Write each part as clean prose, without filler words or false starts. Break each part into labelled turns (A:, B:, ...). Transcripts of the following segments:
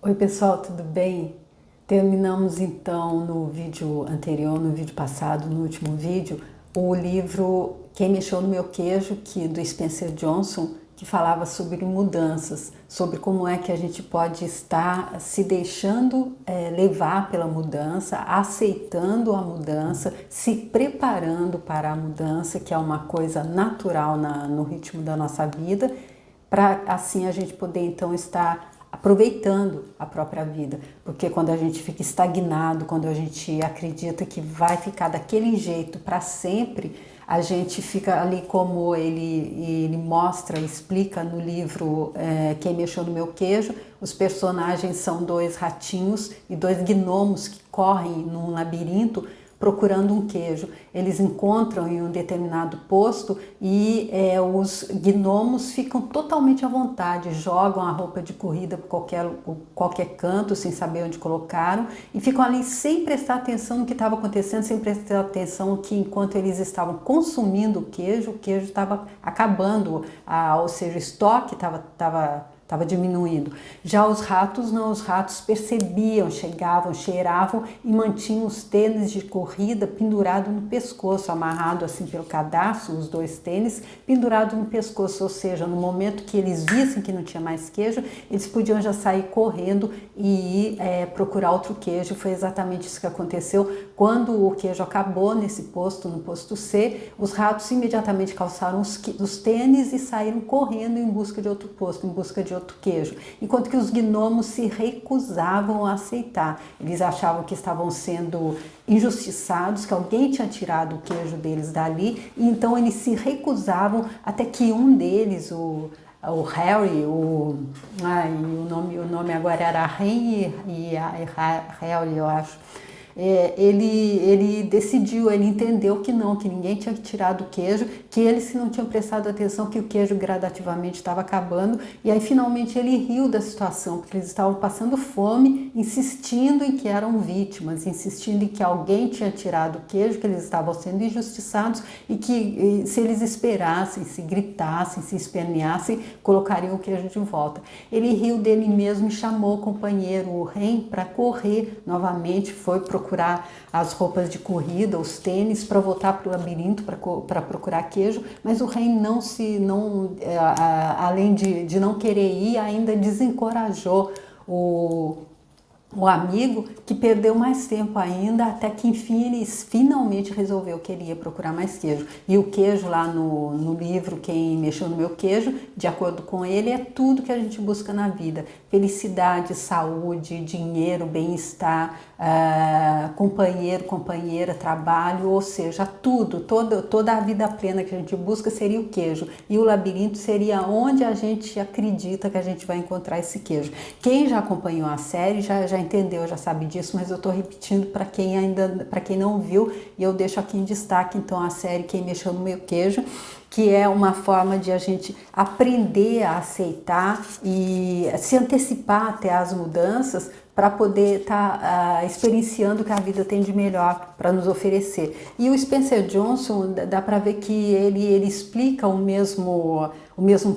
A: Oi pessoal, tudo bem? Terminamos então no vídeo anterior, no vídeo passado, no último vídeo, o livro Quem Mexeu no Meu Queijo, do Spencer Johnson, que falava sobre mudanças, sobre como é que a gente pode estar se deixando levar pela mudança, aceitando a mudança, se preparando para a mudança, que é uma coisa natural no ritmo da nossa vida, para assim a gente poder então estar aproveitando a própria vida, porque quando a gente fica estagnado, quando a gente acredita que vai ficar daquele jeito para sempre, a gente fica ali como ele mostra, explica no livro Quem Mexeu no Meu Queijo. Os personagens são dois ratinhos e dois gnomos que correm num labirinto procurando um queijo. Eles encontram em um determinado posto e os gnomos ficam totalmente à vontade, jogam a roupa de corrida por qualquer canto, sem saber onde colocaram, e ficam ali sem prestar atenção no que estava acontecendo, sem prestar atenção que enquanto eles estavam consumindo o queijo estava acabando, ou seja, o estoque estava diminuindo. Já os ratos não, os ratos percebiam, chegavam, cheiravam e mantinham os tênis de corrida pendurado no pescoço, amarrado assim pelo cadarço, os dois tênis pendurado no pescoço, ou seja, no momento que eles vissem que não tinha mais queijo, eles podiam já sair correndo e ir procurar outro queijo. Foi exatamente isso que aconteceu. Quando o queijo acabou nesse posto, no posto C, os ratos imediatamente calçaram os tênis e saíram correndo em busca de outro posto, em busca de outro queijo, enquanto que os gnomos se recusavam a aceitar. Eles achavam que estavam sendo injustiçados, que alguém tinha tirado o queijo deles dali, e então eles se recusavam, até que um deles, o Harry, o nome agora era Henry e Harry, eu acho. Ele decidiu, ele entendeu que ninguém tinha tirado o queijo, que eles se não tinham prestado atenção que o queijo gradativamente estava acabando, e aí finalmente ele riu da situação, porque eles estavam passando fome, insistindo em que eram vítimas, insistindo em que alguém tinha tirado o queijo, que eles estavam sendo injustiçados e que se eles esperassem, se gritassem, se esperneassem, colocariam o queijo de volta. Ele riu dele mesmo e chamou o companheiro, o Ren, para correr novamente, foi procurar as roupas de corrida, os tênis, para voltar para o labirinto para procurar queijo, mas o Ren além de não querer ir, ainda desencorajou o amigo, que perdeu mais tempo ainda, até que enfim ele finalmente resolveu que ele ia procurar mais queijo. E o queijo lá no livro Quem Mexeu no Meu Queijo, de acordo com ele, é tudo que a gente busca na vida: felicidade, saúde, dinheiro, bem-estar, companheiro, companheira, trabalho, ou seja, toda a vida plena que a gente busca seria o queijo. E o labirinto seria onde a gente acredita que a gente vai encontrar esse queijo. Quem já acompanhou a série já entendeu, já sabe disso, mas eu estou repetindo para quem não viu, e eu deixo aqui em destaque então a série Quem Mexeu no Meu Queijo, que é uma forma de a gente aprender a aceitar e se antecipar até as mudanças, para poder estar experienciando o que a vida tem de melhor para nos oferecer. E o Spencer Johnson, dá para ver que ele explica o mesmo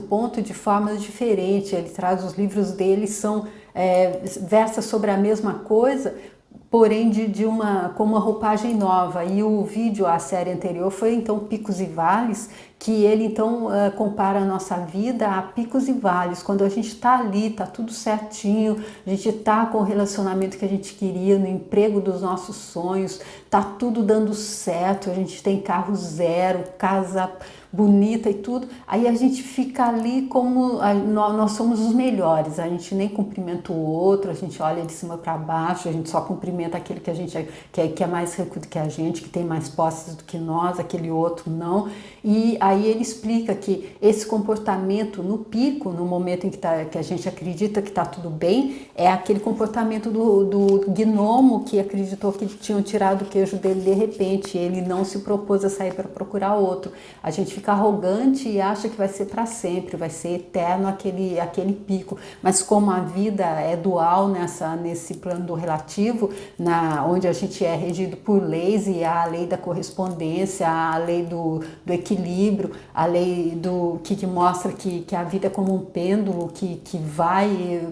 A: ponto de formas diferentes. Ele traz, os livros dele versa sobre a mesma coisa, porém com uma roupagem nova. E o vídeo, a série anterior, foi então Picos e Vales, que ele então compara a nossa vida a picos e vales. Quando a gente está ali, está tudo certinho, a gente está com o relacionamento que a gente queria, no emprego dos nossos sonhos, está tudo dando certo, a gente tem carro zero, casa bonita e tudo, aí a gente fica ali como nós somos os melhores, a gente nem cumprimenta o outro, a gente olha de cima para baixo, a gente só cumprimenta aquele que a gente que é mais rico do que a gente, que tem mais posses do que nós, aquele outro não. E aí ele explica que esse comportamento no pico, no momento em que a gente acredita que está tudo bem, é aquele comportamento do gnomo que acreditou que tinham tirado o queijo dele de repente, ele não se propôs a sair para procurar outro. A gente fica arrogante e acha que vai ser para sempre, vai ser eterno aquele pico, mas como a vida é dual nesse plano do relativo, onde a gente é regido por leis, e há a lei da correspondência, há a lei do equilíbrio, equilíbrio, a lei do que mostra que a vida é como um pêndulo que vai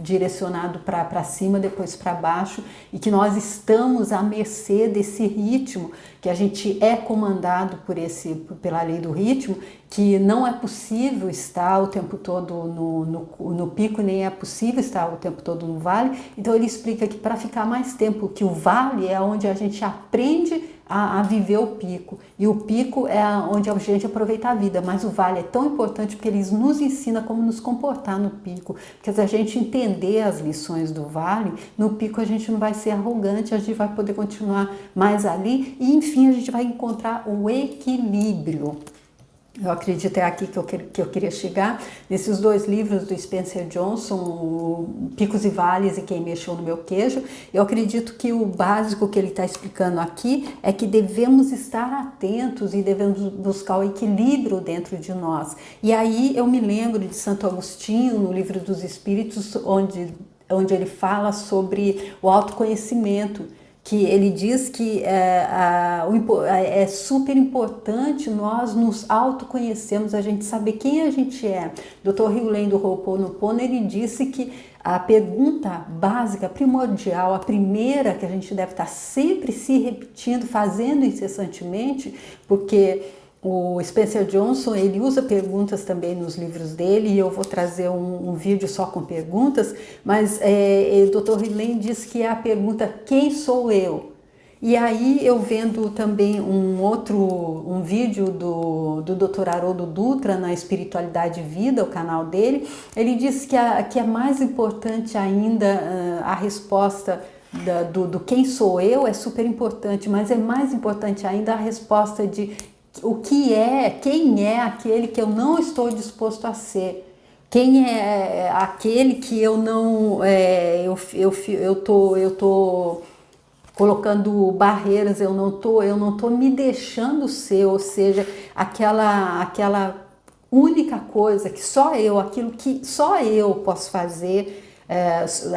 A: direcionado para cima, depois para baixo, e que nós estamos à mercê desse ritmo, que a gente é comandado pela lei do ritmo, que não é possível estar o tempo todo no pico, nem é possível estar o tempo todo no vale. Então ele explica que para ficar mais tempo, que o vale é onde a gente aprende a viver o pico, e o pico é onde a gente aproveita a vida, mas o vale é tão importante porque ele nos ensina como nos comportar no pico, porque se a gente entender as lições do vale, no pico a gente não vai ser arrogante, a gente vai poder continuar mais ali, e enfim a gente vai encontrar o equilíbrio. Eu acredito é aqui que eu queria chegar, nesses dois livros do Spencer Johnson, Picos e Vales e Quem Mexeu no Meu Queijo. Eu acredito que o básico que ele está explicando aqui é que devemos estar atentos e devemos buscar o equilíbrio dentro de nós. E aí eu me lembro de Santo Agostinho, no Livro dos Espíritos, onde ele fala sobre o autoconhecimento, que ele diz que é super importante nós nos autoconhecermos, a gente saber quem a gente é. Dr. Hugh Lane do Ho'oponopono, ele disse que a pergunta básica, primordial, a primeira que a gente deve estar sempre se repetindo, fazendo incessantemente, porque o Spencer Johnson, ele usa perguntas também nos livros dele, e eu vou trazer um vídeo só com perguntas, mas o Dr. Hillane diz que é a pergunta: quem sou eu? E aí eu vendo também um vídeo do Dr. Haroldo Dutra na Espiritualidade e Vida, o canal dele, ele diz que é mais importante ainda a resposta do quem sou eu, é super importante, mas é mais importante ainda a resposta de quem é aquele que eu não estou disposto a ser, quem é aquele que eu não, eu tô colocando barreiras, eu não tô me deixando ser, ou seja, aquela única coisa que só eu, aquilo que só eu posso fazer,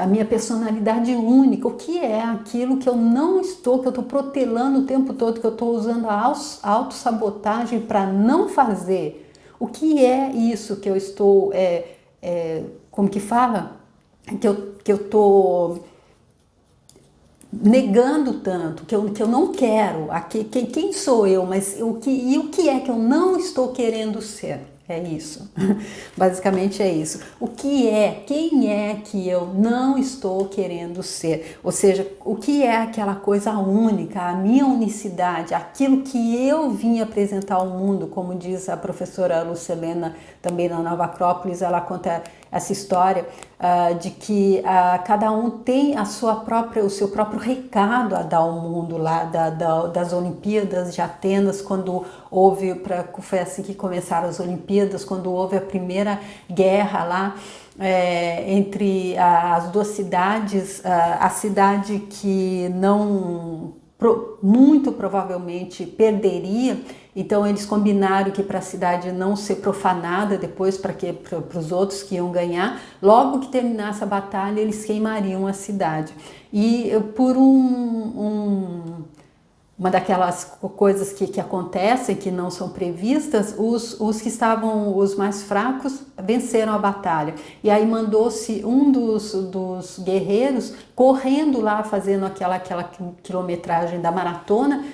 A: a minha personalidade única, o que é aquilo que eu não estou, que eu estou protelando o tempo todo, que eu estou usando a autossabotagem para não fazer. O que é isso que eu estou, como que fala? Que eu estou negando tanto, que eu não quero. Quem sou eu, mas o que é que eu não estou querendo ser? É isso, basicamente é isso. Quem é que eu não estou querendo ser? Ou seja, o que é aquela coisa única, a minha unicidade, aquilo que eu vim apresentar ao mundo, como diz a professora Lucilena também na Nova Acrópolis, ela conta essa história de que cada um tem o seu próprio recado a dar ao mundo lá das Olimpíadas de Atenas, quando foi assim que começaram as Olimpíadas, quando houve a primeira guerra lá entre as duas cidades, a cidade que muito provavelmente perderia. Então eles combinaram que para a cidade não ser profanada depois, para os outros que iam ganhar, logo que terminasse a batalha eles queimariam a cidade. E por uma daquelas coisas que acontecem, que não são previstas, os que estavam os mais fracos venceram a batalha. E aí mandou-se um dos guerreiros correndo lá, fazendo aquela quilometragem da maratona,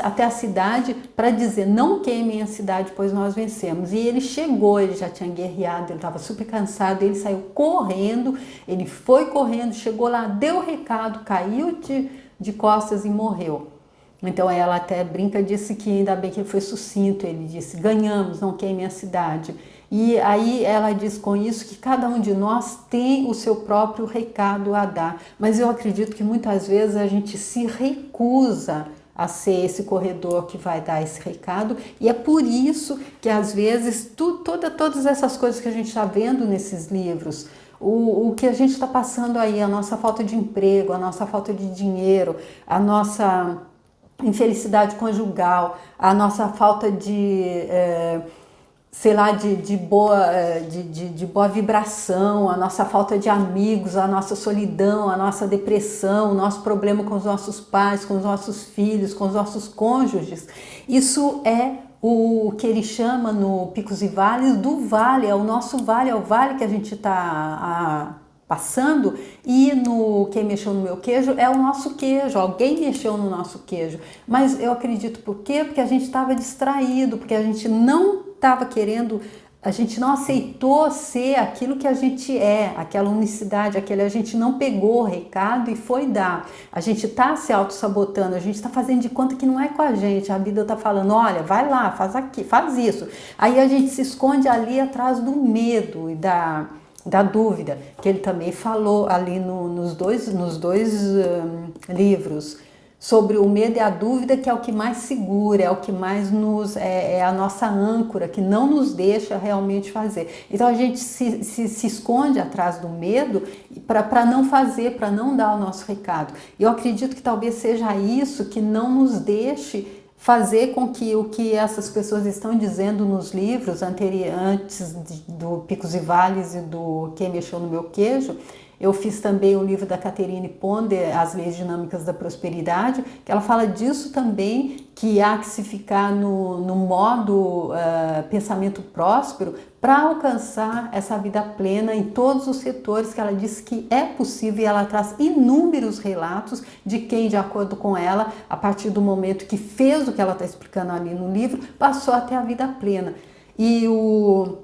A: até a cidade, para dizer: não queimem a cidade, pois nós vencemos. E ele chegou, ele já tinha guerreado, ele estava super cansado, ele saiu correndo, ele foi correndo, chegou lá, deu o recado, caiu de costas e morreu. Então ela até brinca, disse que ainda bem que ele foi sucinto, ele disse: ganhamos, não queimem a cidade. E aí ela diz com isso que cada um de nós tem o seu próprio recado a dar, mas eu acredito que muitas vezes a gente se recusa a ser esse corredor que vai dar esse recado, e é por isso que às vezes todas essas coisas que a gente está vendo nesses livros, o que a gente está passando aí, a nossa falta de emprego, a nossa falta de dinheiro, a nossa infelicidade conjugal, a nossa falta de boa vibração, a nossa falta de amigos, a nossa solidão, a nossa depressão, o nosso problema com os nossos pais, com os nossos filhos, com os nossos cônjuges, isso é o que ele chama no Picos e Vales do vale, é o nosso vale, é o vale que a gente está passando, e no Quem Mexeu no Meu Queijo é o nosso queijo, alguém mexeu no nosso queijo. Mas eu acredito por quê? Porque a gente estava distraído, porque a gente não estava querendo, a gente não aceitou ser aquilo que a gente é, aquela unicidade, a gente não pegou o recado e foi dar. A gente está se auto-sabotando, a gente está fazendo de conta que não é com a vida está falando, olha, vai lá, faz aqui, faz isso. Aí a gente se esconde ali atrás do medo e da dúvida, que ele também falou ali nos dois livros, sobre o medo e a dúvida, que é o que mais segura, é o que mais é a nossa âncora, que não nos deixa realmente fazer. Então a gente se esconde atrás do medo para não fazer, para não dar o nosso recado. Eu acredito que talvez seja isso que não nos deixe fazer com que o que essas pessoas estão dizendo nos livros antes do Picos e Vales e do Quem Mexeu no Meu Queijo. Eu fiz também o livro da Catherine Ponder, As Leis Dinâmicas da Prosperidade, que ela fala disso também, que há que se ficar no modo pensamento próspero para alcançar essa vida plena em todos os setores, que ela diz que é possível, e ela traz inúmeros relatos de quem, de acordo com ela, a partir do momento que fez o que ela está explicando ali no livro, passou até a vida plena. E o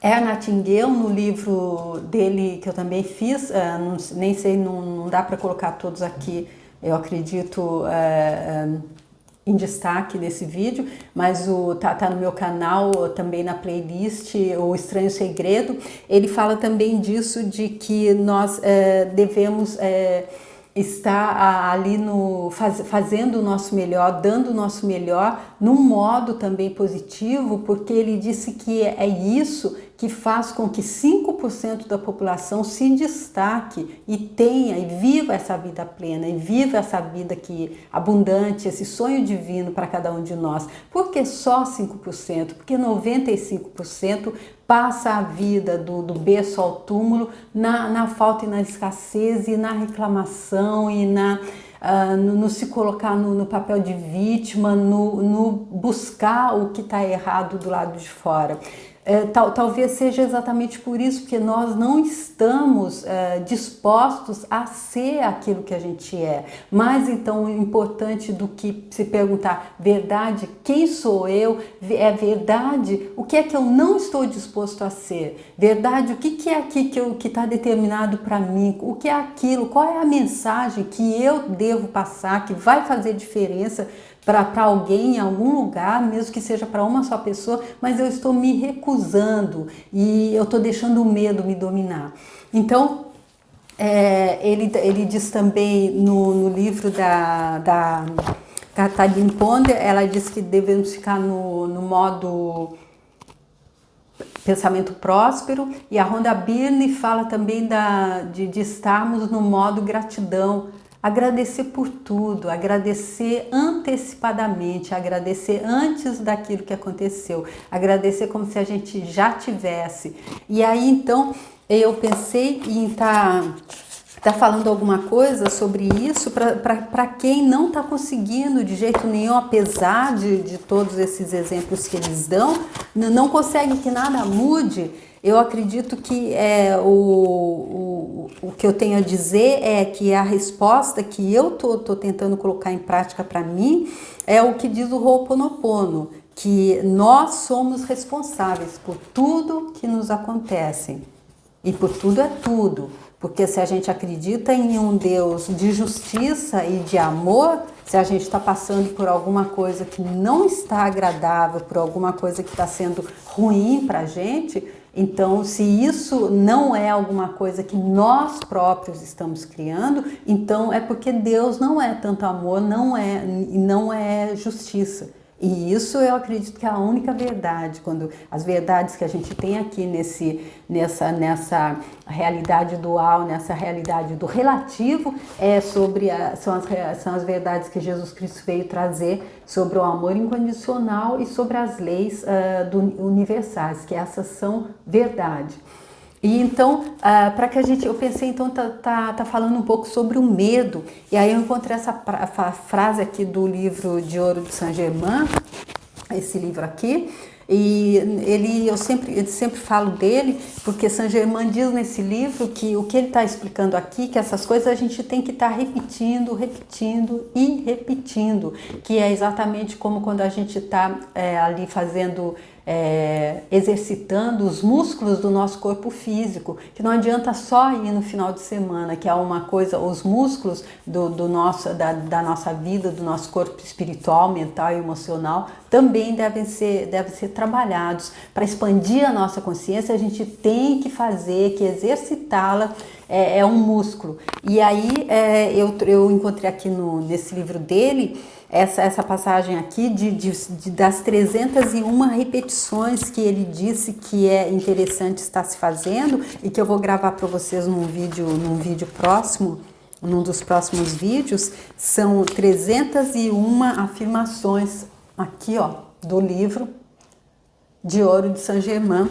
A: Nightingale, no livro dele, que eu também fiz, nem sei, não dá para colocar todos aqui, eu acredito, em destaque nesse vídeo, mas tá no meu canal, também na playlist, O Estranho Segredo. Ele fala também disso, de que nós devemos estar ali fazendo o nosso melhor, dando o nosso melhor, num modo também positivo, porque ele disse que é isso que faz com que 5% da população se destaque e tenha e viva essa vida plena, e viva essa vida abundante, esse sonho divino para cada um de nós. Por que só 5%? Porque 95% passa a vida do berço ao túmulo na falta e na escassez e na reclamação e no se colocar no papel de vítima, no buscar o que está errado do lado de fora. Talvez seja exatamente por isso, porque nós não estamos dispostos a ser aquilo que a gente é. Mas então, importante do que se perguntar, verdade, quem sou eu? É verdade, o que é que eu não estou disposto a ser? Verdade, o que é aqui que está determinado para mim? O que é aquilo? Qual é a mensagem que eu devo passar, que vai fazer diferença para alguém em algum lugar, mesmo que seja para uma só pessoa, mas eu estou me recusando e eu estou deixando o medo me dominar. Então, ele diz também no livro da Catherine Ponder, ela diz que devemos ficar no modo pensamento próspero, e a Rhonda Byrne fala também de estarmos no modo gratidão, agradecer por tudo, agradecer antecipadamente, agradecer antes daquilo que aconteceu, agradecer como se a gente já tivesse. E aí então eu pensei em tá falando alguma coisa sobre isso para quem não está conseguindo de jeito nenhum, apesar de todos esses exemplos que eles dão, não consegue que nada mude. Eu acredito que o que eu tenho a dizer é que a resposta que eu tô tentando colocar em prática para mim é o que diz o Ho'oponopono, que nós somos responsáveis por tudo que nos acontece. E por tudo é tudo. Porque se a gente acredita em um Deus de justiça e de amor, se a gente está passando por alguma coisa que não está agradável, por alguma coisa que está sendo ruim para a gente, então se isso não é alguma coisa que nós próprios estamos criando, então é porque Deus não é tanto amor, não é justiça. E isso eu acredito que é a única verdade, quando as verdades que a gente tem aqui nessa realidade dual, nessa realidade do relativo, são as verdades que Jesus Cristo veio trazer sobre o amor incondicional e sobre as leis universais, que essas são verdade. E então, para que eu pensei, então, tá falando um pouco sobre o medo. E aí eu encontrei essa frase aqui do livro de Ouro de Saint Germain, esse livro aqui. E eu sempre falo dele, porque Saint-Germain diz nesse livro que o que ele está explicando aqui, que essas coisas a gente tem que estar repetindo, repetindo e repetindo, que é exatamente como quando a gente está ali fazendo, exercitando os músculos do nosso corpo físico, que não adianta só ir no final de semana, que é uma coisa, os músculos da nossa vida, do nosso corpo espiritual, mental e emocional, também devem ser trabalhados. Para expandir a nossa consciência, a gente tem que fazer, que exercitá-la, é um músculo. E aí eu encontrei aqui nesse livro dele, essa passagem aqui das 301 repetições que ele disse que é interessante estar se fazendo, e que eu vou gravar para vocês num vídeo próximo, num dos próximos vídeos. São 301 afirmações aqui, ó, do livro de ouro de Saint-Germain.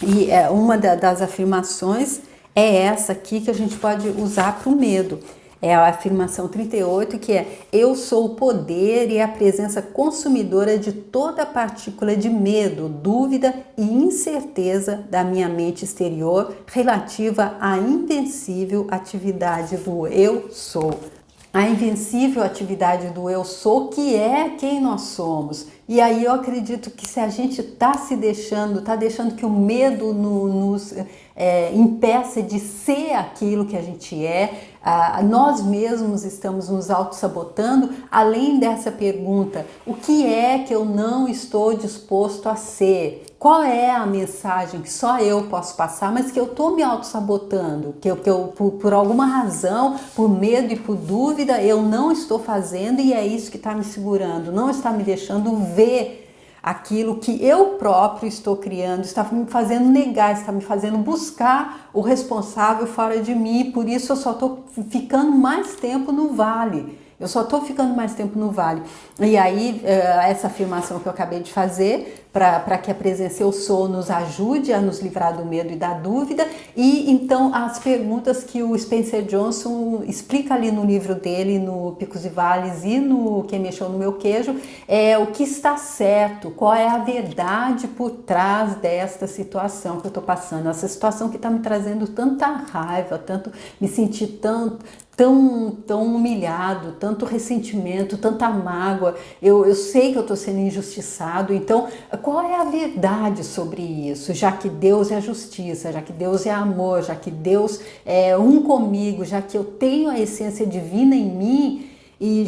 A: E uma das afirmações é essa aqui, que a gente pode usar para o medo. É a afirmação 38, que é: eu sou o poder e a presença consumidora de toda partícula de medo, dúvida e incerteza da minha mente exterior relativa à invencível atividade do eu sou. A invencível atividade do eu sou, que é quem nós somos. E aí eu acredito que se a gente está deixando que o medo nos impeça de ser aquilo que a gente é, nós mesmos estamos nos auto-sabotando. Além dessa pergunta, o que é que eu não estou disposto a ser? Qual é a mensagem que só eu posso passar, mas que eu estou me auto-sabotando, que eu por alguma razão, por medo e por dúvida, eu não estou fazendo, e é isso que está me segurando, não está me deixando ver aquilo que eu próprio estou criando, está me fazendo negar, está me fazendo buscar o responsável fora de mim. Por isso eu só estou ficando mais tempo no vale. E aí, essa afirmação que eu acabei de fazer, para que a presença eu sou nos ajude a nos livrar do medo e da dúvida. E então as perguntas que o Spencer Johnson explica ali no livro dele, no Picos e Vales e no Quem Mexeu no Meu Queijo, é o que está certo, qual é a verdade por trás desta situação que eu estou passando, essa situação que está me trazendo tanta raiva, tanto me sentir tão humilhado, tanto ressentimento, tanta mágoa. Eu sei que eu estou sendo injustiçado. Então, qual é a verdade sobre isso? Já que Deus é a justiça, já que Deus é amor, já que Deus é um comigo, já que eu tenho a essência divina em mim, e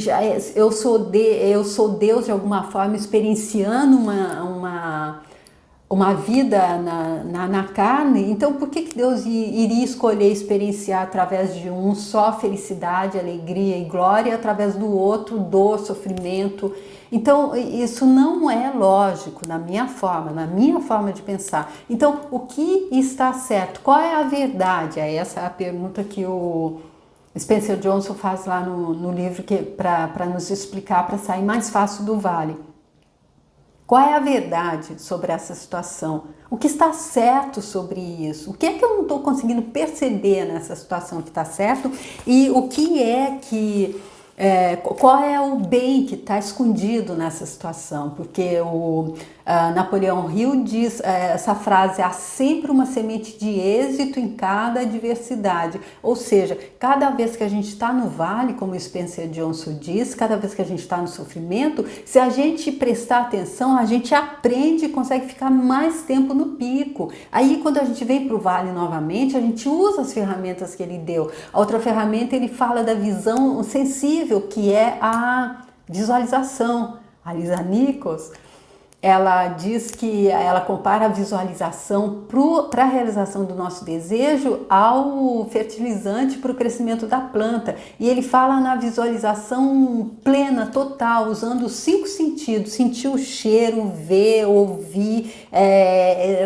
A: eu sou Deus de alguma forma, experienciando uma vida na carne. Então por que Deus iria escolher experienciar através de um só felicidade, alegria e glória, através do outro dor, sofrimento? Então isso não é lógico na minha forma de pensar. Então o que está certo? Qual é a verdade? Essa é a pergunta que o Spencer Johnson faz lá no livro, para nos explicar, para sair mais fácil do vale. Qual é a verdade sobre essa situação? O que está certo sobre isso? O que é que eu não estou conseguindo perceber nessa situação que está certo? E o que é que... qual é o bem que está escondido nessa situação? Porque o Napoleão Hill diz essa frase: há sempre uma semente de êxito em cada adversidade. Ou seja, cada vez que a gente está no vale, como o Spencer Johnson diz, cada vez que a gente está no sofrimento, se a gente prestar atenção, a gente aprende e consegue ficar mais tempo no pico. Aí quando a gente vem para o vale novamente, a gente usa as ferramentas que ele deu. A outra ferramenta, ele fala da visão sensível, que é a visualização. A Lisa Nichols, ela diz que ela compara a visualização para a realização do nosso desejo ao fertilizante para o crescimento da planta. E ele fala na visualização plena, total, usando os 5 sentidos: sentir o cheiro, ver, ouvir,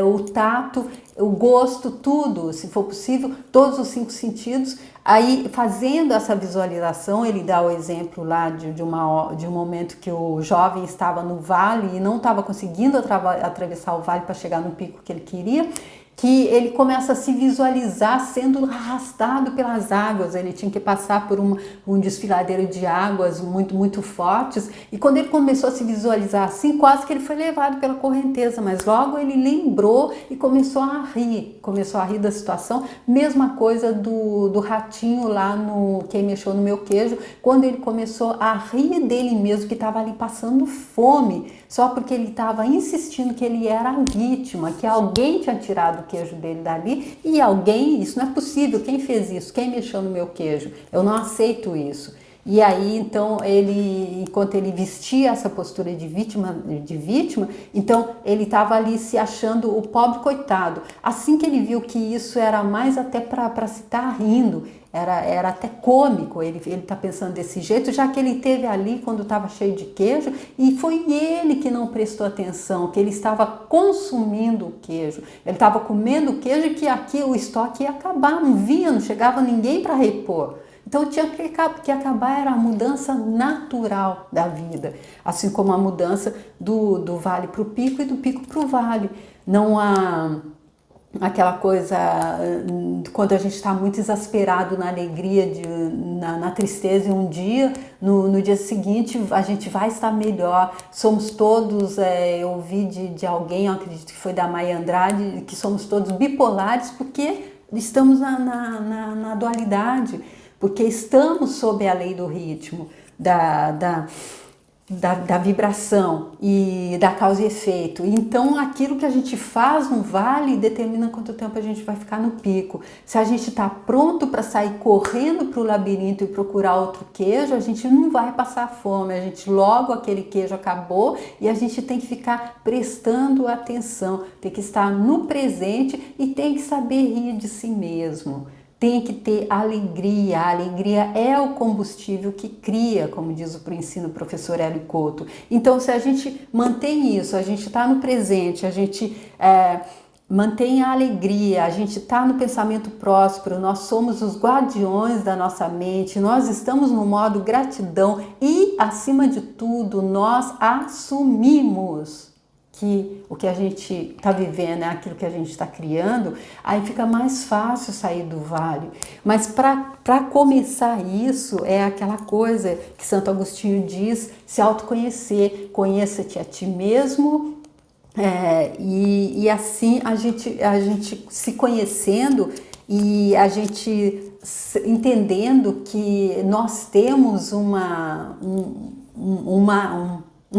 A: o tato, o gosto, tudo, se for possível, todos os 5 sentidos. Aí, fazendo essa visualização, ele dá o exemplo lá de um momento que o jovem estava no vale e não estava conseguindo atravessar o vale para chegar no pico que ele queria. que ele começa a se visualizar sendo arrastado pelas águas. Ele tinha que passar por um desfiladeiro de águas muito fortes, e quando ele começou a se visualizar assim, quase que ele foi levado pela correnteza, mas logo ele lembrou e começou a rir da situação. Mesma coisa do ratinho lá no Quem Mexeu no Meu Queijo, quando ele começou a rir dele mesmo, que estava ali passando fome, só porque ele estava insistindo que ele era a vítima, que alguém tinha tirado o queijo dele dali, e alguém, isso não é possível, quem fez isso? Quem mexeu no meu queijo? Eu não aceito isso. E aí, então, enquanto ele vestia essa postura de vítima, então ele estava ali se achando o pobre coitado. Assim que ele viu que isso era mais até para se estar rindo, era até cômico ele tá pensando desse jeito, já que ele teve ali quando estava cheio de queijo, e foi ele que não prestou atenção, que ele estava consumindo o queijo, ele estava comendo o queijo, e que aqui o estoque ia acabar, não chegava ninguém para repor. Então tinha que acabar, era a mudança natural da vida, assim como a mudança do vale para o pico e do pico para o vale. Não há aquela coisa, quando a gente está muito exasperado na alegria, na tristeza, e um dia, no dia seguinte, a gente vai estar melhor. Somos todos, eu ouvi de alguém, eu acredito que foi da Maia Andrade, que somos todos bipolares porque estamos na dualidade, porque estamos sob a lei do ritmo, da vibração e da causa e efeito. Então aquilo que a gente faz no vale determina quanto tempo a gente vai ficar no pico. Se a gente está pronto para sair correndo para o labirinto e procurar outro queijo, a gente não vai passar fome, logo aquele queijo acabou, e a gente tem que ficar prestando atenção, tem que estar no presente e tem que saber rir de si mesmo. Tem que ter alegria, a alegria é o combustível que cria, como diz o ensino professor Hélio Couto. Então, se a gente mantém isso, a gente está no presente, a gente mantém a alegria, a gente está no pensamento próspero, nós somos os guardiões da nossa mente, nós estamos no modo gratidão e, acima de tudo, nós assumimos que o que a gente está vivendo é aquilo que a gente está criando, aí fica mais fácil sair do vale. Mas para começar isso, é aquela coisa que Santo Agostinho diz, se autoconhecer, conheça-te a ti mesmo, e assim a gente se conhecendo e a gente entendendo que nós temos um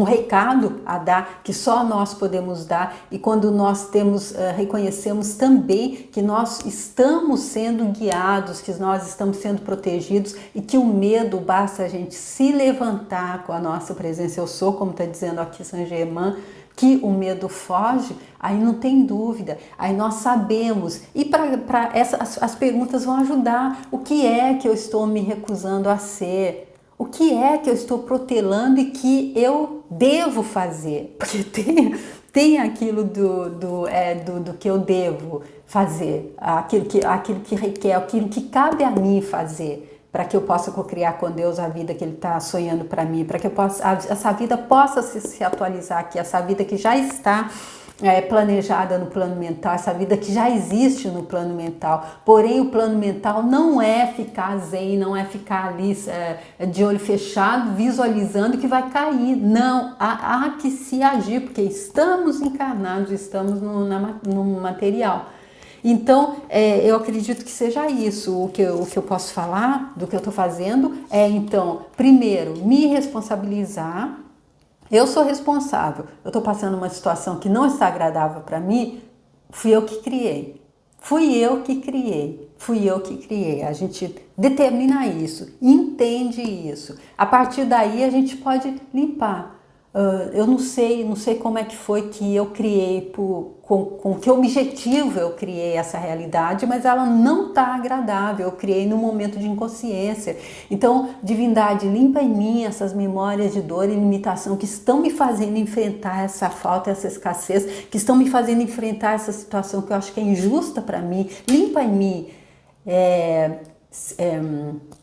A: recado a dar, que só nós podemos dar, e quando nós reconhecemos também que nós estamos sendo guiados, que nós estamos sendo protegidos, e que o medo, basta a gente se levantar com a nossa presença, eu sou, como está dizendo aqui Saint Germain, que o medo foge, aí não tem dúvida, aí nós sabemos, e as perguntas vão ajudar. O que é que eu estou me recusando a ser? O que é que eu estou protelando e que eu devo fazer? Porque tem aquilo do que eu devo fazer, aquilo que requer, aquilo que cabe a mim fazer, para que eu possa cocriar com Deus a vida que Ele está sonhando para mim, para que essa vida possa se atualizar aqui, essa vida que já está planejada no plano mental, essa vida que já existe no plano mental. Porém, o plano mental não é ficar zen, não é ficar ali de olho fechado, visualizando que vai cair. Não, há que se agir, porque estamos encarnados, estamos no material. Então, eu acredito que seja isso o que eu posso falar do que eu estou fazendo. Então, primeiro, me responsabilizar. Eu sou responsável, eu estou passando uma situação que não está agradável para mim, fui eu que criei. A gente determina isso, entende isso. A partir daí a gente pode limpar. Eu não sei como é que foi que eu criei, com que objetivo eu criei essa realidade, mas ela não está agradável, eu criei num momento de inconsciência. Então, divindade, limpa em mim essas memórias de dor e limitação que estão me fazendo enfrentar essa falta, essa escassez, que estão me fazendo enfrentar essa situação que eu acho que é injusta para mim. Limpa em mim.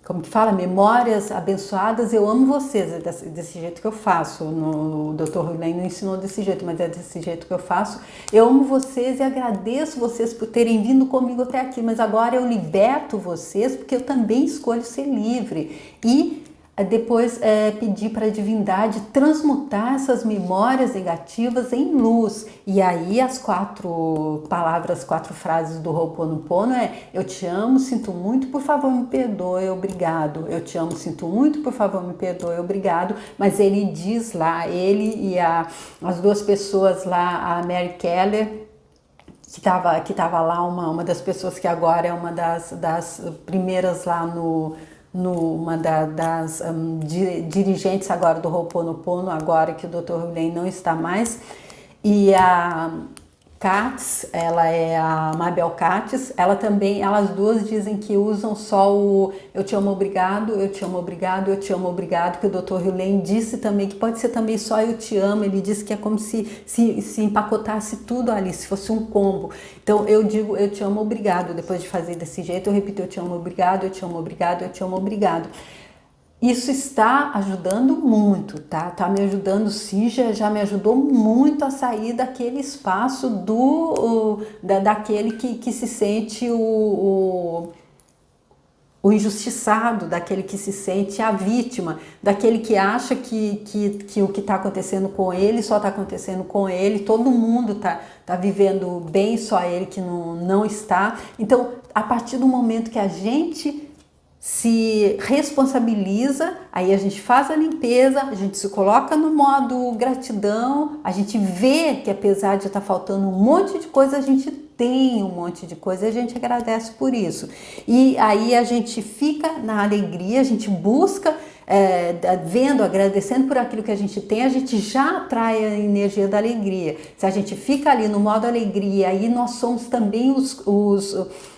A: como que fala? Memórias abençoadas, eu amo vocês, é desse jeito que eu faço. O Dr. Rui não ensinou desse jeito, mas é desse jeito que eu faço. Eu amo vocês e agradeço vocês por terem vindo comigo até aqui, mas agora eu liberto vocês porque eu também escolho ser livre. E depois pedir para a divindade transmutar essas memórias negativas em luz. E aí as 4 palavras, 4 frases do Ho'oponopono eu te amo, sinto muito, por favor me perdoe, obrigado. Eu te amo, sinto muito, por favor me perdoe, obrigado. Mas ele diz lá, ele e as 2 pessoas lá, a Mary Keller, que tava lá, uma das pessoas que agora é uma das primeiras lá uma das dirigentes agora do Ho'oponopono, agora que o Dr. Rui não está mais, e a Katz, ela é a Mabel Katz, ela também, elas 2 dizem que usam só o eu te amo, obrigado, eu te amo, obrigado, eu te amo, obrigado, que o Dr. Rui disse também, que pode ser também só eu te amo, ele disse que é como se empacotasse tudo ali, se fosse um combo. Então eu digo eu te amo, obrigado, depois de fazer desse jeito eu repito eu te amo, obrigado, eu te amo, obrigado, eu te amo, obrigado. Isso está ajudando muito, tá? Tá me ajudando sim, já me ajudou muito a sair daquele espaço daquele que se sente o injustiçado, daquele que se sente a vítima, daquele que acha que o que está acontecendo com ele só está acontecendo com ele, todo mundo tá vivendo bem, só ele que não está. Então, a partir do momento que a gente se responsabiliza, aí a gente faz a limpeza, a gente se coloca no modo gratidão, a gente vê que apesar de estar faltando um monte de coisa, a gente tem um monte de coisa e a gente agradece por isso. E aí a gente fica na alegria, a gente busca, vendo, agradecendo por aquilo que a gente tem, a gente já atrai a energia da alegria. Se a gente fica ali no modo alegria, aí nós somos também os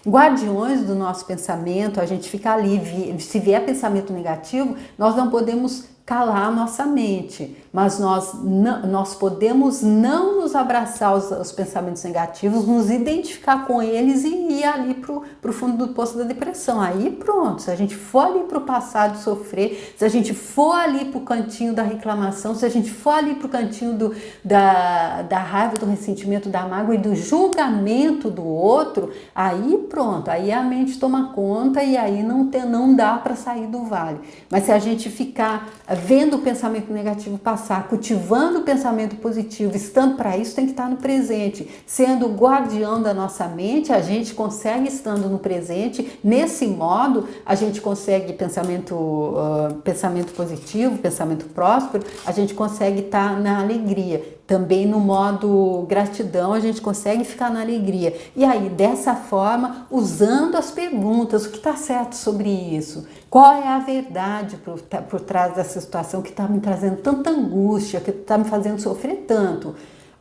A: guardiões do nosso pensamento, a gente fica ali, se vier pensamento negativo, nós não podemos calar a nossa mente, mas nós podemos não nos abraçar aos pensamentos negativos, nos identificar com eles e ir ali pro fundo do poço da depressão. Aí pronto, se a gente for ali pro passado sofrer, se a gente for ali pro cantinho da reclamação, se a gente for ali pro cantinho da raiva, do ressentimento, da mágoa e do julgamento do outro, aí pronto, aí a mente toma conta e aí não dá para sair do vale. Mas se a gente ficar vendo o pensamento negativo passar, cultivando o pensamento positivo, estando para isso, tem que estar no presente. Sendo o guardião da nossa mente, a gente consegue, estando no presente, nesse modo, a gente consegue pensamento positivo, pensamento próspero, a gente consegue estar na alegria. Também no modo gratidão, a gente consegue ficar na alegria. E aí, dessa forma, usando as perguntas, o que está certo sobre isso? Qual é a verdade por trás dessa situação que está me trazendo tanta angústia, que está me fazendo sofrer tanto?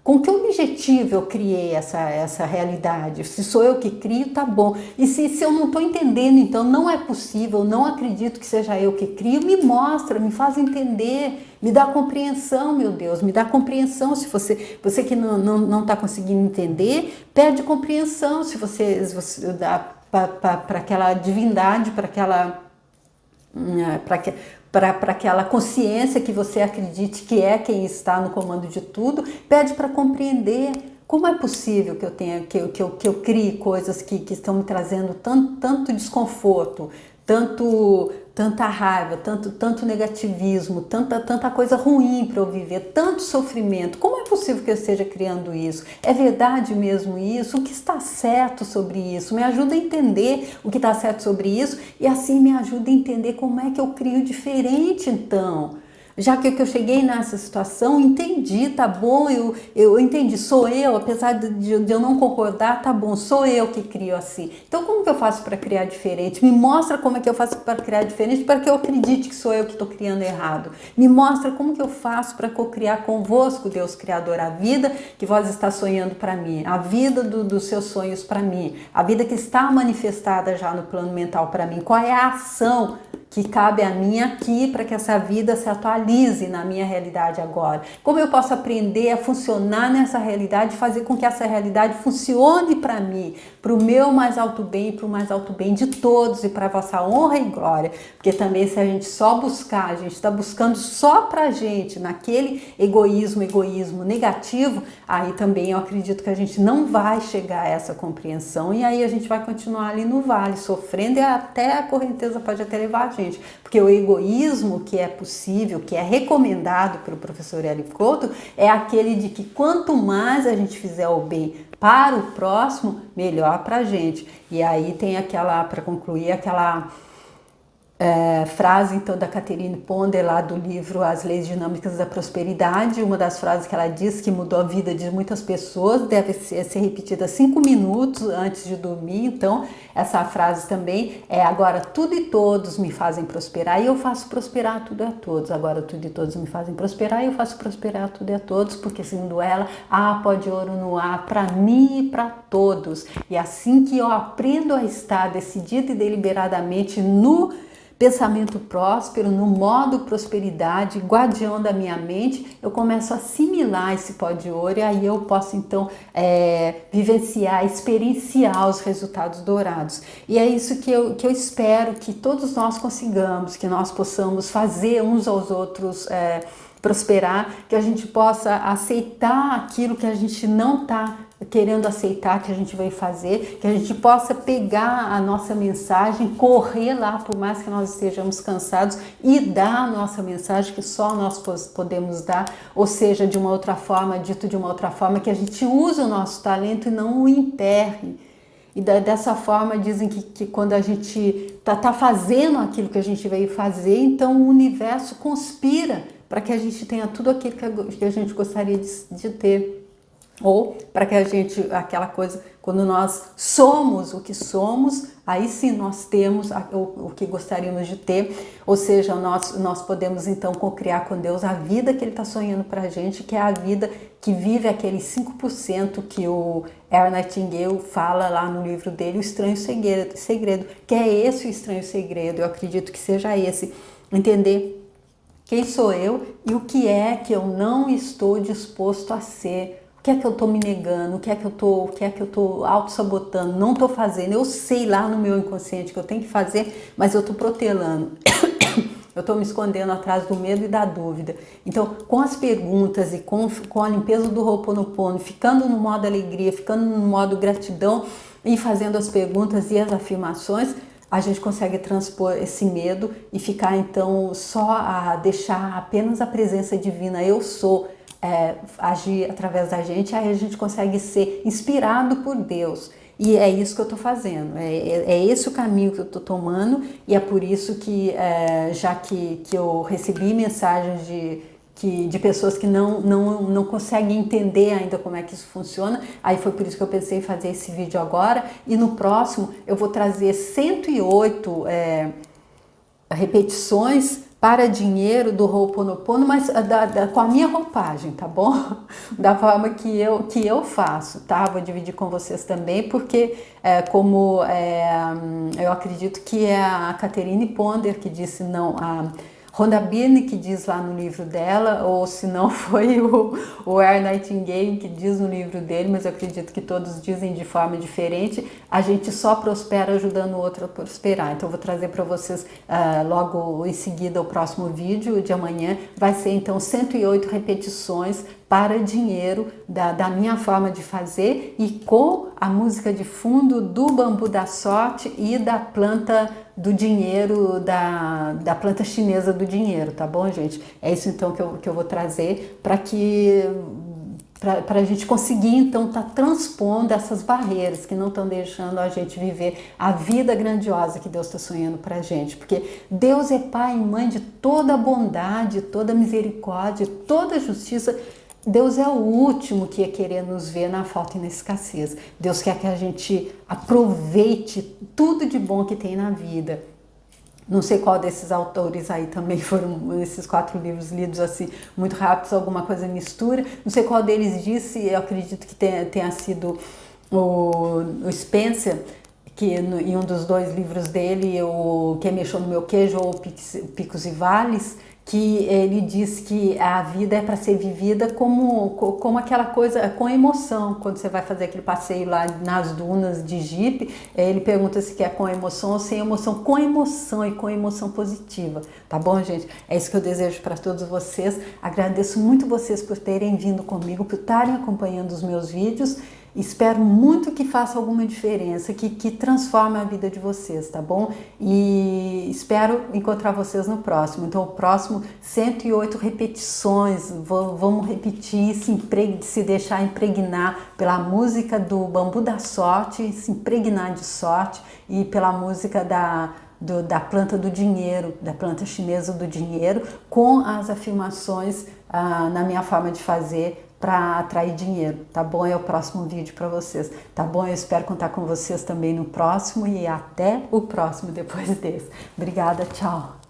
A: Com que objetivo eu criei essa realidade? Se sou eu que crio, tá bom. E se eu não estou entendendo, então não é possível, não acredito que seja eu que crio, me mostra, me faz entender, me dá compreensão, meu Deus, me dá compreensão. Se você que não está conseguindo entender, pede compreensão. Se você dá para aquela divindade, para aquela consciência que você acredite que é quem está no comando de tudo, pede para compreender como é possível que eu crie coisas que estão me trazendo tanto desconforto, tanta raiva, tanto negativismo, tanta coisa ruim para eu viver, tanto sofrimento. Como é possível que eu esteja criando isso? É verdade mesmo isso? O que está certo sobre isso? Me ajuda a entender o que está certo sobre isso e assim me ajuda a entender como é que eu crio diferente então. Já que eu cheguei nessa situação, entendi, tá bom, eu entendi, sou eu, apesar de eu não concordar, tá bom, sou eu que crio assim. Então como que eu faço para criar diferente? Me mostra como é que eu faço para criar diferente, para que eu acredite que sou eu que estou criando errado. Me mostra como que eu faço para co-criar convosco, Deus Criador, a vida que vós está sonhando para mim, a vida dos seus sonhos para mim, a vida que está manifestada já no plano mental para mim. Qual é a ação que cabe a mim aqui para que essa vida se atualize realize na minha realidade agora? Como eu posso aprender a funcionar nessa realidade, fazer com que essa realidade funcione para mim, para o meu mais alto bem, para o mais alto bem de todos e para a vossa honra e glória? Porque também se a gente só buscar, a gente está buscando só para a gente, naquele egoísmo negativo, aí também eu acredito que a gente não vai chegar a essa compreensão e aí a gente vai continuar ali no vale, sofrendo, e até a correnteza pode até levar a gente. Porque o egoísmo que é possível, que é recomendado pelo professor Érico Couto, é aquele de que quanto mais a gente fizer o bem para o próximo, melhor para a gente. E aí tem aquela, para concluir, aquela frase então da Catherine Ponder lá do livro As Leis Dinâmicas da Prosperidade. Uma das frases que ela diz que mudou a vida de muitas pessoas, deve ser repetida 5 minutos antes de dormir. Então essa frase também é: agora tudo e todos me fazem prosperar e eu faço prosperar tudo e a todos. Agora tudo e todos me fazem prosperar e eu faço prosperar tudo e a todos, porque segundo ela, há pó de ouro no ar para mim e para todos. E assim que eu aprendo a estar decidida e deliberadamente no pensamento próspero, no modo prosperidade, guardião da minha mente, eu começo a assimilar esse pó de ouro e aí eu posso então vivenciar, experienciar os resultados dourados. E é isso que eu espero que todos nós consigamos, que nós possamos fazer uns aos outros prosperar, que a gente possa aceitar aquilo que a gente não está querendo aceitar, que a gente vai fazer, que a gente possa pegar a nossa mensagem, correr lá, por mais que nós estejamos cansados, e dar a nossa mensagem que só nós podemos dar, ou seja, de uma outra forma, dito de uma outra forma, que a gente use o nosso talento e não o enterre. E dessa forma dizem que quando a gente tá fazendo aquilo que a gente veio fazer, então o universo conspira para que a gente tenha tudo aquilo que a gente gostaria de ter. Ou para que a gente, aquela coisa, quando nós somos o que somos, aí sim nós temos o que gostaríamos de ter, ou seja, nós podemos então co-criar com Deus a vida que Ele está sonhando para a gente, que é a vida que vive aqueles 5% que o Earl Nightingale fala lá no livro dele, O Estranho Segredo, que é esse o estranho segredo. Eu acredito que seja esse, entender quem sou eu e o que é que eu não estou disposto a ser. O que é que eu estou me negando? O que é que eu estou auto-sabotando? Não estou fazendo. Eu sei lá no meu inconsciente que eu tenho que fazer, mas eu estou protelando. Eu estou me escondendo atrás do medo e da dúvida. Então, com as perguntas e com a limpeza do Ho'oponopono, ficando no modo alegria, ficando no modo gratidão e fazendo as perguntas e as afirmações, a gente consegue transpor esse medo e ficar então só a deixar apenas a presença divina, eu sou, agir através da gente, aí a gente consegue ser inspirado por Deus. E é isso que eu estou fazendo, é esse o caminho que eu estou tomando, e é por isso que, já que eu recebi mensagens de pessoas que não conseguem entender ainda como é que isso funciona, aí foi por isso que eu pensei em fazer esse vídeo agora, e no próximo eu vou trazer 108 repetições para dinheiro do Ho'oponopono, mas com a minha roupagem, tá bom? Da forma que eu faço, tá? Vou dividir com vocês também, porque eu acredito que é a Catherine Ponder que disse, não, a Rhonda Byrne que diz lá no livro dela, ou se não foi o Earl Nightingale que diz no livro dele, mas eu acredito que todos dizem de forma diferente, a gente só prospera ajudando o outro a prosperar. Então eu vou trazer para vocês logo em seguida o próximo vídeo de amanhã, vai ser então 108 repetições para dinheiro da minha forma de fazer e com a música de fundo do bambu da sorte e da planta do dinheiro, da planta chinesa do dinheiro, tá bom, gente? É isso então que eu vou trazer para a gente conseguir então estar transpondo essas barreiras que não estão deixando a gente viver a vida grandiosa que Deus está sonhando para a gente, porque Deus é pai e mãe de toda bondade, toda misericórdia, toda justiça. Deus é o último que ia querer nos ver na falta e na escassez. Deus quer que a gente aproveite tudo de bom que tem na vida. Não sei qual desses autores aí também foram esses 4 livros lidos assim muito rápidos, alguma coisa mistura. Não sei qual deles disse, eu acredito que tenha sido o Spencer, em um dos 2 livros dele, o Quem Mexeu no Meu Queijo ou Picos e Vales, que ele diz que a vida é para ser vivida como aquela coisa, com emoção. Quando você vai fazer aquele passeio lá nas dunas de Jipe, ele pergunta se quer com emoção ou sem emoção. Com emoção e com emoção positiva, tá bom, gente? É isso que eu desejo para todos vocês. Agradeço muito vocês por terem vindo comigo, por estarem acompanhando os meus vídeos. Espero muito que faça alguma diferença, que transforme a vida de vocês, tá bom? E espero encontrar vocês no próximo. Então, o próximo, 108 repetições. Vamos repetir, se deixar impregnar pela música do Bambu da Sorte, se impregnar de sorte, e pela música da planta do dinheiro, da planta chinesa do dinheiro, com as afirmações na minha forma de fazer, para atrair dinheiro, tá bom? É o próximo vídeo para vocês, tá bom? Eu espero contar com vocês também no próximo e até o próximo depois desse. Obrigada, tchau!